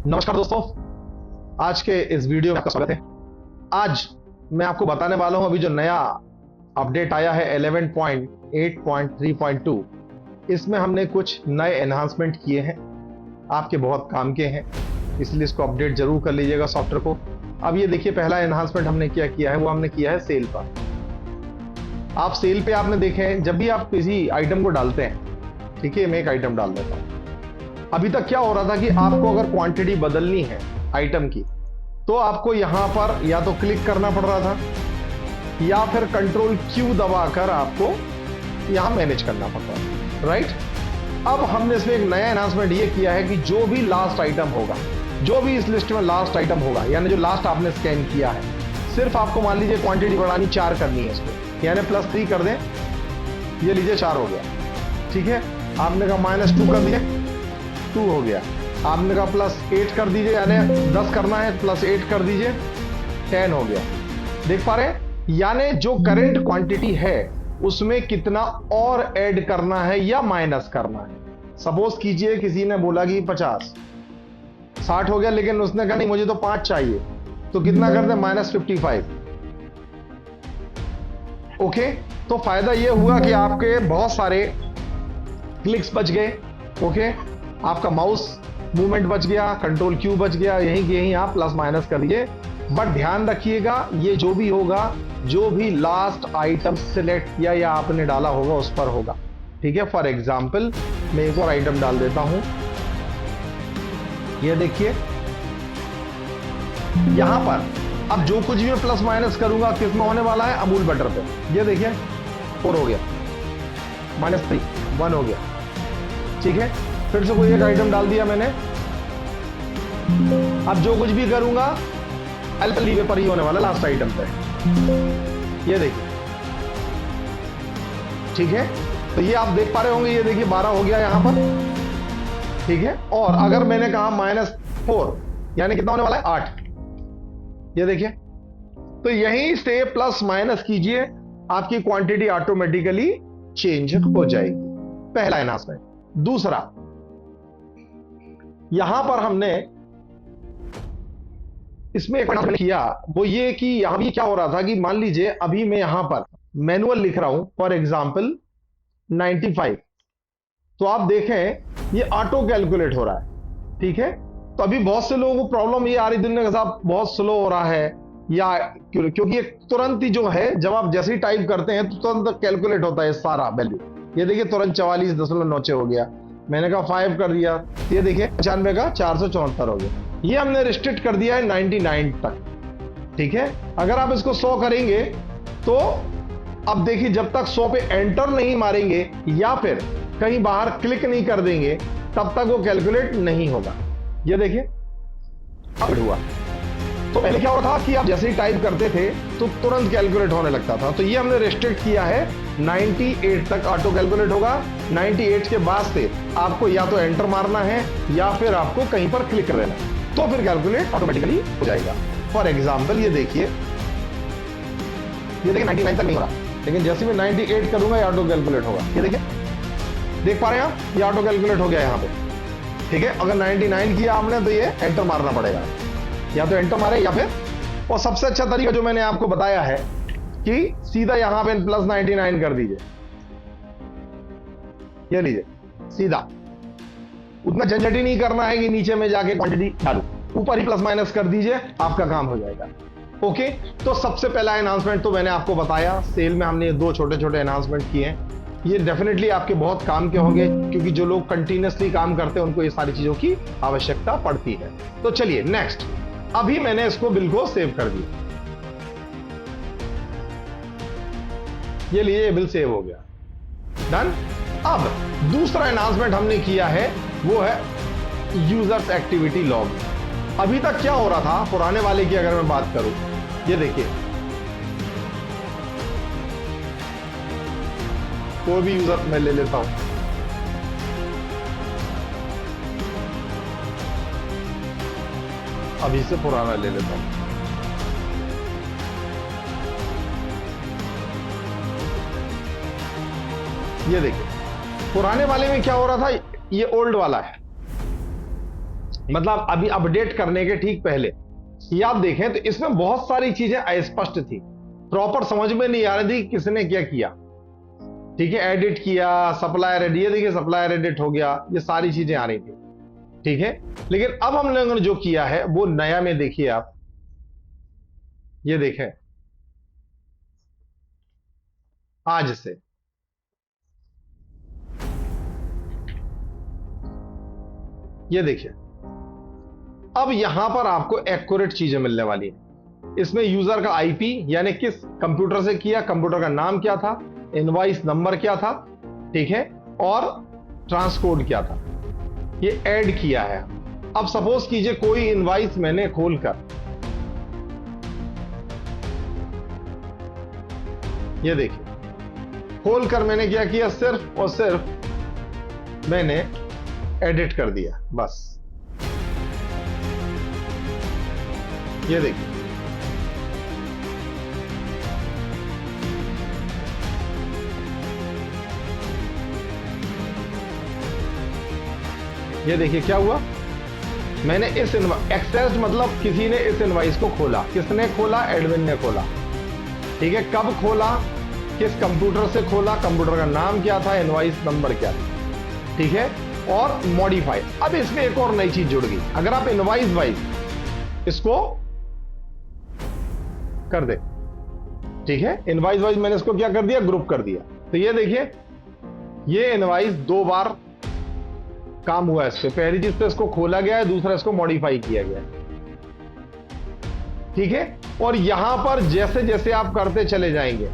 नमस्कार दोस्तों, आज के इस वीडियो में आपका स्वागत है। आज मैं आपको बताने वाला हूं अभी जो नया अपडेट आया है 11.8.3.2, इसमें हमने कुछ नए एनहांसमेंट किए हैं, आपके बहुत काम के हैं, इसलिए इसको अपडेट जरूर कर लीजिएगा सॉफ्टवेयर को। अब ये देखिए, पहला एनहांसमेंट हमने क्या किया है, वो हमने किया है सेल पर। आप सेल पे आपने देखे हैं, जब भी आप किसी आइटम को डालते हैं, ठीक है, मैं एक आइटम डाल देता हूं। अभी तक क्या हो रहा था कि आपको अगर क्वांटिटी बदलनी है आइटम की, तो आपको यहां पर या तो क्लिक करना पड़ रहा था या फिर कंट्रोल क्यू दबाकर आपको यहां मैनेज करना पड़ता था, राइट। अब हमने इसमें एक नया एनहांसमेंट ये किया है कि जो भी लास्ट आइटम होगा, जो भी इस लिस्ट में लास्ट आइटम होगा, यानी जो लास्ट आपने स्कैन किया है, सिर्फ आपको मान लीजिए क्वांटिटी बढ़ानी 4 करनी है इसको, यानी +3 कर दें, ये लीजिए 4 हो गया, ठीक है। आपने कहा -2 कर दिया, 2 हो गया। आपने कहा +8 कर दीजिए, यानी 10 करना है, +8 कर दीजिए, 10 हो गया। देख पा रहे हैं, यानी जो करंट क्वांटिटी है उसमें कितना और ऐड करना है या माइनस करना है। सपोज कीजिए किसी ने बोला कि 50, 60 हो गया, लेकिन उसने कहा नहीं मुझे तो 5 चाहिए, तो कितना कर दे, -55। ओके, तो फायदा यह हुआ कि आपके बहुत सारे क्लिक्स बच गए। ओके, आपका माउस मूवमेंट बच गया, कंट्रोल क्यू बच गया, यहीं के यहीं आप प्लस माइनस कर दीजिए। बट ध्यान रखिएगा, ये जो भी होगा, जो भी लास्ट आइटम सिलेक्ट किया या आपने डाला होगा उस पर होगा, ठीक है। फॉर एग्जाम्पल मैं एक और आइटम डाल देता हूं, ये देखिए यहां पर अब जो कुछ भी मैं प्लस माइनस करूंगा किस में होने वाला है, अमूल बटर पे। ये देखिए 4 हो गया, -3, 1 हो गया, ठीक है। फिर से कोई एक आइटम डाल दिया मैंने, अब जो कुछ भी करूंगा लीवे पर ही होने वाला लास्ट आइटम पे, ये देखिए, ठीक है। तो ये आप देख पा रहे होंगे, ये देखिए 12 हो गया यहां पर, ठीक है। और अगर मैंने कहा -4, यानी कितना होने वाला है, 8, ये देखिए। तो यहीं से प्लस माइनस कीजिए, आपकी क्वांटिटी ऑटोमेटिकली चेंज हो जाएगी। पहला एनहांसमेंट। दूसरा, यहां पर हमने इसमें एक एनहांसमेंट किया, वो ये कि यहां भी क्या हो रहा था कि मान लीजिए अभी मैं यहां पर मैनुअल लिख रहा हूं, फॉर एग्जांपल 95, तो आप देखें ये ऑटो कैलकुलेट हो रहा है, ठीक है। तो अभी बहुत से लोगों को प्रॉब्लम ये आ रही दुनिया के साथ, बहुत स्लो हो रहा है, या क्योंकि ये तुरंत ही जो है, जब आप जैसे ही टाइप करते हैं तो तुरंत कैलकुलेट होता है सारा वैल्यू। ये देखिए तुरंत 44.9 हो गया, मैंने कहा 5 कर दिया, ये देखिए 95 का 474 हो गया। ये हमने रिस्ट्रिक्ट कर दिया है 99 तक, ठीक है। अगर आप इसको 100 करेंगे तो अब देखिए, जब तक 100 पे एंटर नहीं मारेंगे या फिर कहीं बाहर क्लिक नहीं कर देंगे, तब तक वो कैलकुलेट नहीं होगा। ये देखिए अब हुआ। तो पहले क्या होता था कि आप जैसे ही टाइप करते थे तो तुरंत कैलकुलेट होने लगता था, तो ये हमने रेस्ट्रिक्ट किया है, 98 तक ऑटो कैलकुलेट होगा। 98 के बाद से आपको या तो एंटर मारना है या फिर आपको कहीं पर क्लिक कर देना है, तो फिर कैलकुलेट ऑटोमेटिकली हो जाएगा। फॉर एग्जांपल ये देखिए 99 तक नहीं हो रहा, लेकिन जैसे मैं 98 करूंगा ये ऑटो कैलकुलेट होगा। ये देखिए, देख पा रहे हैं आप, ये ऑटो कैलकुलेट हो गया यहाँ पे, ठीक है। अगर 99 किया आपने तो ये एंटर मारना पड़ेगा, या तो एंटर मारे या फिर, और सबसे अच्छा तरीका जो मैंने आपको बताया है कि सीधा यहां पे +99 कर दीजिए, ये लीजिए सीधा, उतना झंझट ही नहीं करना है कि नीचे में जाके क्वांटिटी डालूं, ऊपर ही प्लस माइनस कर दीजिए, आपका काम हो जाएगा। ओके, तो सबसे पहला एनहांसमेंट तो मैंने आपको बताया, सेल में हमने 2 छोटे-छोटे एनहांसमेंट किए हैं। ये डेफिनेटली आपके बहुत काम के होंगे, क्योंकि जो लोग कंटिन्यूअसली काम करते हैं उनको ये सारी चीजों की आवश्यकता पड़ती है। तो चलिए नेक्स्ट, अभी मैंने इसको बिल को सेव कर दिया, ये लिए बिल सेव हो गया, डन। अब दूसरा एनहांसमेंट हमने किया है, वो है यूजर्स एक्टिविटी लॉग। अभी तक क्या हो रहा था, पुराने वाले की अगर मैं बात करूं, ये देखिए कोई भी यूजर मैं ले लेता हूं, अभी से पुराना ले लेता हूं, ये देखिए पुराने वाले में क्या हो रहा था, ये ओल्ड वाला है, मतलब अभी अपडेट करने के ठीक पहले। ये आप देखें तो इसमें बहुत सारी चीजें अस्पष्ट थी, प्रॉपर समझ में नहीं आ रही थी किसने क्या किया। ठीक है, एडिट किया, सप्लायर एडिट, ये देखिए सप्लायर एडिट हो गया, ये सारी चीजें आ रही थी। ठीक है, लेकिन अब हम लोगों ने जो किया है वो नया में देखिए आप, ये देखें आज से ये देखिए अब यहां पर आपको एक्यूरेट चीजें मिलने वाली है। इसमें यूजर का आईपी यानी किस कंप्यूटर से किया, कंप्यूटर का नाम क्या था, इनवॉइस नंबर क्या था, ठीक है, और ट्रांसकोड क्या था, ये ऐड किया है। अब सपोज कीजिए कोई इनवॉइस मैंने खोलकर, ये देखिए खोलकर मैंने क्या किया, सिर्फ और सिर्फ मैंने एडिट कर दिया बस। ये देखिए ये देखिए क्या हुआ, मैंने इस एक्सेस मतलब किसी ने इस इनवॉइस को खोला, किसने खोला, एडमिन ने खोला। ठीक है, कब खोला, किस कंप्यूटर से खोला, कंप्यूटर का नाम क्या था, इनवॉइस नंबर क्या था, ठीक है, और मॉडिफाई। अब इसमें एक और नई चीज जुड़ गई, अगर आप इनवॉइस वाइज इसको कर दे, ठीक है, इनवॉइस वाइज मैंने इसको क्या कर दिया, ग्रुप कर दिया। तो ये देखिए ये इनवॉइस दो बार काम हुआ इस पे, पहली चीज तो इसको खोला गया है, दूसरा इसको मॉडिफाई किया गया है। ठीक है, और यहां पर जैसे जैसे आप करते चले जाएंगे,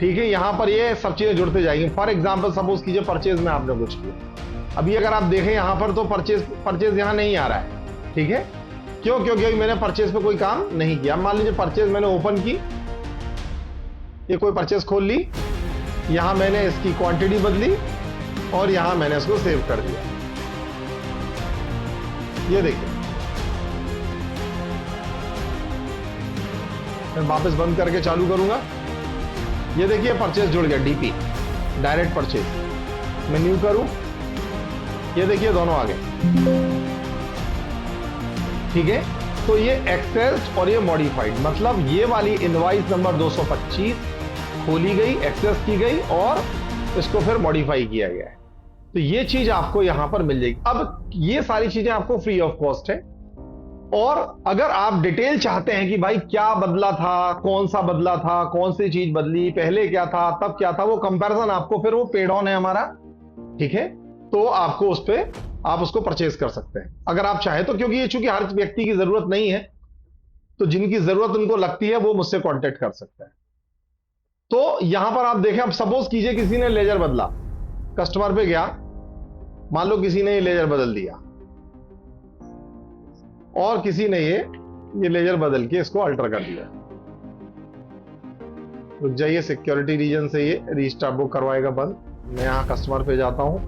ठीक है, यहां पर ये सब चीजें जुड़ते जाएंगी। फॉर एग्जांपल सपोज कीजिए परचेज में आपने कुछ किया, अभी अगर आप देखें यहां पर तो परचेज यहां नहीं आ रहा है। ठीक है, क्यों, क्योंकि मैंने परचेज पे कोई काम नहीं किया। मान लीजिए परचेज मैंने ओपन की, ये कोई परचेज खोल ली, यहां मैंने इसकी क्वांटिटी बदली और यहां मैंने इसको सेव कर दिया। ये देखिए मैं वापस बंद करके चालू करूंगा, ये देखिए परचेज जुड़ गया, डीपी डायरेक्ट परचेज। मैं न्यू करूं, ये देखिए दोनों आ गए। ठीक है, तो ये एक्सेस और ये मॉडिफाइड, मतलब ये वाली इनवॉइस नंबर 225 खोली गई, एक्सेस की गई और इसको फिर मॉडिफाई किया गया है। तो ये चीज आपको यहां पर मिल जाएगी। अब ये सारी चीजें आपको फ्री ऑफ कॉस्ट है, और अगर आप डिटेल चाहते हैं कि भाई क्या बदला था, कौन सा बदला था, कौन सी चीज बदली, पहले क्या था तब क्या था, वो कंपैरिजन आपको फिर वो पेड ऑन है हमारा। ठीक है, तो आपको उस पे आप उसको परचेज कर सकते हैं अगर आप चाहें तो, क्योंकि ये चूंकि हर व्यक्ति की जरूरत नहीं है, तो जिनकी जरूरत उनको लगती है वो मुझसे कांटेक्ट कर सकते हैं। तो यहां पर आप देखें, अब सपोज कीजिए किसी ने लेजर बदला, कस्टमर पे गया, मान लो किसी ने ये लेजर बदल दिया और किसी ने ये लेजर बदल के इसको अल्टर कर दिया। रुक जाइए, सिक्योरिटी रीजन से ये रीस्टार्ट बुक करवाएगा बंद। मैं यहां कस्टमर पे जाता हूं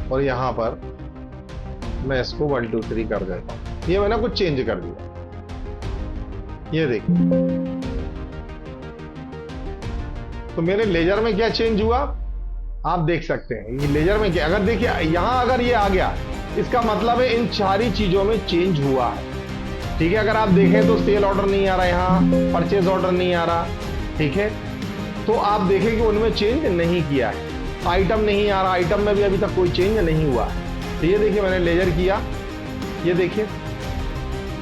और यहां पर मैं इसको 1 2 3 कर देता हूं। ये मैंने कुछ चेंज कर दिया, ये देखिए। तो मेरे लेजर में क्या चेंज हुआ आप देख सकते हैं, ये लेजर में क्या, अगर देखिए यहां अगर ये आ गया, इसका मतलब है इन सारी चीजों में चेंज हुआ है। ठीक है, अगर आप देखें तो सेल ऑर्डर नहीं आ रहा, यहां परचेज ऑर्डर नहीं आ रहा। ठीक है, तो आप देखें कि उनमें चेंज नहीं किया है। आइटम नहीं आ रहा, आइटम में भी अभी तक कोई चेंज नहीं हुआ है। तो ये देखिए मैंने लेजर किया, ये देखिए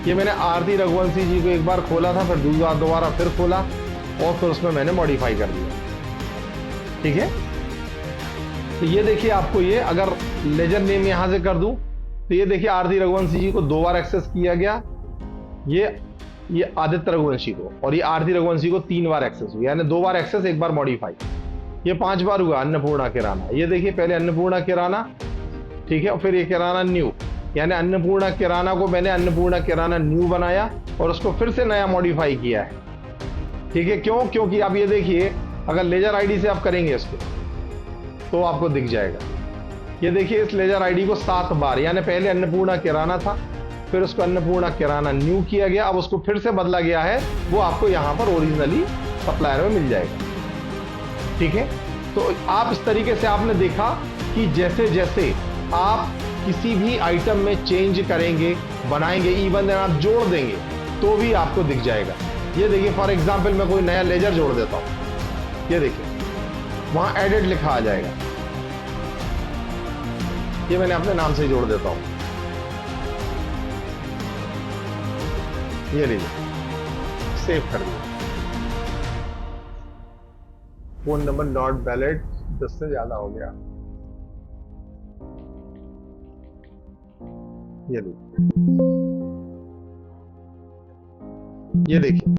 ये मैंने आरती रघुवंशी जी को एक बार खोला था, फिर दोबारा फिर खोला और फिर उसमें मैंने मॉडिफाई कर दिया। ठीक है, तो ये देखिए आपको ये अगर लेजर नेम यहां से कर दूं तो ये देखिए आरती रघुवंशी जी को 2 बार एक्सेस किया गया, ये आदित्य रघुवंशी को, और ये आरती रघुवंशी को 3 बार एक्सेस हुआ, यानी 2 बार एक्सेस 1 बार मॉडिफाई। ये 5 बार हुआ अन्नपूर्णा किराना, ये देखिए पहले अन्नपूर्णा किराना, ठीक है, और फिर ये किराना न्यू, यानी अन्नपूर्णा किराना को मैंने अन्नपूर्णा किराना न्यू बनाया और उसको फिर से नया मॉडिफाई किया है। ठीक है, क्यों, क्योंकि आप ये देखिए अगर लेजर आईडी से आप करेंगे इसको तो आपको दिख जाएगा। ये देखिए इस लेजर आईडी को 7 बार, यानी पहले अन्नपूर्णा किराना था, फिर उसको अन्नपूर्णा किराना न्यू किया गया, अब उसको फिर से बदला गया है, वो आपको यहां पर ओरिजिनली सप्लायर में मिल जाएगा। ठीक है, तो आप इस तरीके से आपने देखा कि जैसे जैसे आप किसी भी आइटम में चेंज करेंगे, बनाएंगे, इवन आप जोड़ देंगे तो भी आपको दिख जाएगा। ये देखिए फॉर एग्जांपल मैं कोई नया लेजर जोड़ देता हूं, ये देखिए वहां एडिट लिखा आ जाएगा, ये मैंने अपने नाम से जोड़ देता हूं, ये लीजिए सेव कर दिया। फोन नंबर नॉट वैलिड, 10 से ज्यादा हो गया। ये देखिए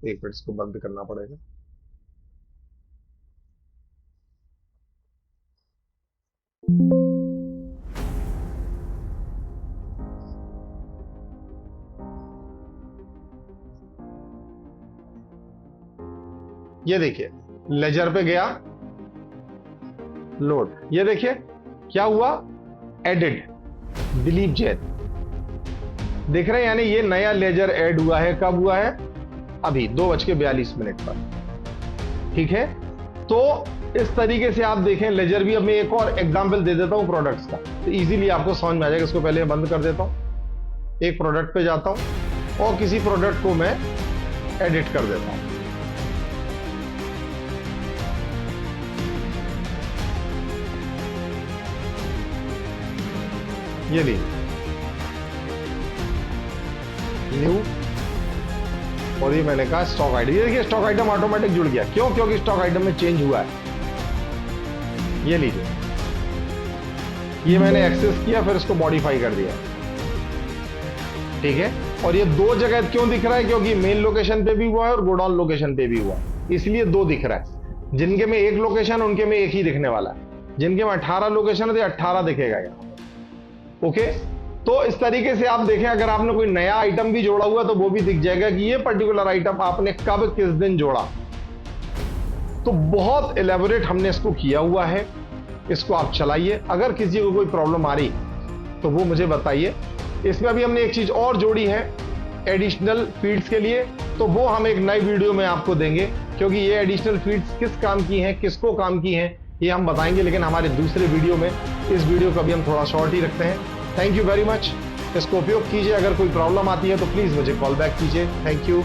एक मिनट इसको बंद करना पड़ेगा। ये देखिए लेजर पे गया, लोड, ये देखिए क्या हुआ, एडिट दिलीप जैन देख रहे हैं, यानी ये नया लेजर ऐड हुआ है। कब हुआ है? अभी 2:42 पर। ठीक है, तो इस तरीके से आप देखें लेजर भी। अब मैं एक और एग्जांपल दे देता हूं प्रोडक्ट्स का, तो इजीली आपको समझ में आ जाएगा। इसको पहले बंद कर देता हूं, एक प्रोडक्ट पे जाता हूं और किसी प्रोडक्ट को मैं एडिट कर देता हूं। ये लीजिए न्यू, और ये मैंने कहा स्टॉक आइटम। ये देखिए स्टॉक आइटम ऑटोमेटिक जुड़ गया। क्यों? क्योंकि स्टॉक आइटम में चेंज हुआ है। ये लीजिए, ये मैंने एक्सेस किया, फिर इसको मॉडिफाई कर दिया। ठीक है, और ये दो जगह क्यों दिख रहा है? क्योंकि मेन लोकेशन पे भी हुआ है और गोडाउन लोकेशन पे भी हुआ है, इसलिए दो दिख रहा है। जिनके में एक लोकेशन, उनके में एक ही दिखने वाला है। जिनके में 18 लोकेशन है तो 18 दिखेगा यहाँ। ओके, तो इस तरीके से आप देखें, अगर आपने कोई नया आइटम भी जोड़ा हुआ तो वो भी दिख जाएगा कि ये पर्टिकुलर आइटम आपने कब किस दिन जोड़ा। तो बहुत एलेबोरेट हमने इसको किया हुआ है। इसको आप चलाइए, अगर किसी को कोई प्रॉब्लम आ रही तो वो मुझे बताइए। इसमें अभी हमने एक चीज और जोड़ी है एडिशनल फीड्स के लिए, तो वो हम एक नई वीडियो में आपको देंगे, क्योंकि ये एडिशनल फीड्स किस काम की हैं, किसको काम की हैं, ये हम बताएंगे, लेकिन हमारे दूसरे वीडियो में। इस वीडियो को भी हम थोड़ा शॉर्ट ही रखते हैं। थैंक यू वेरी मच, इसको उपयोग कीजिए। अगर कोई प्रॉब्लम आती है तो प्लीज मुझे कॉल बैक कीजिए। Thank you.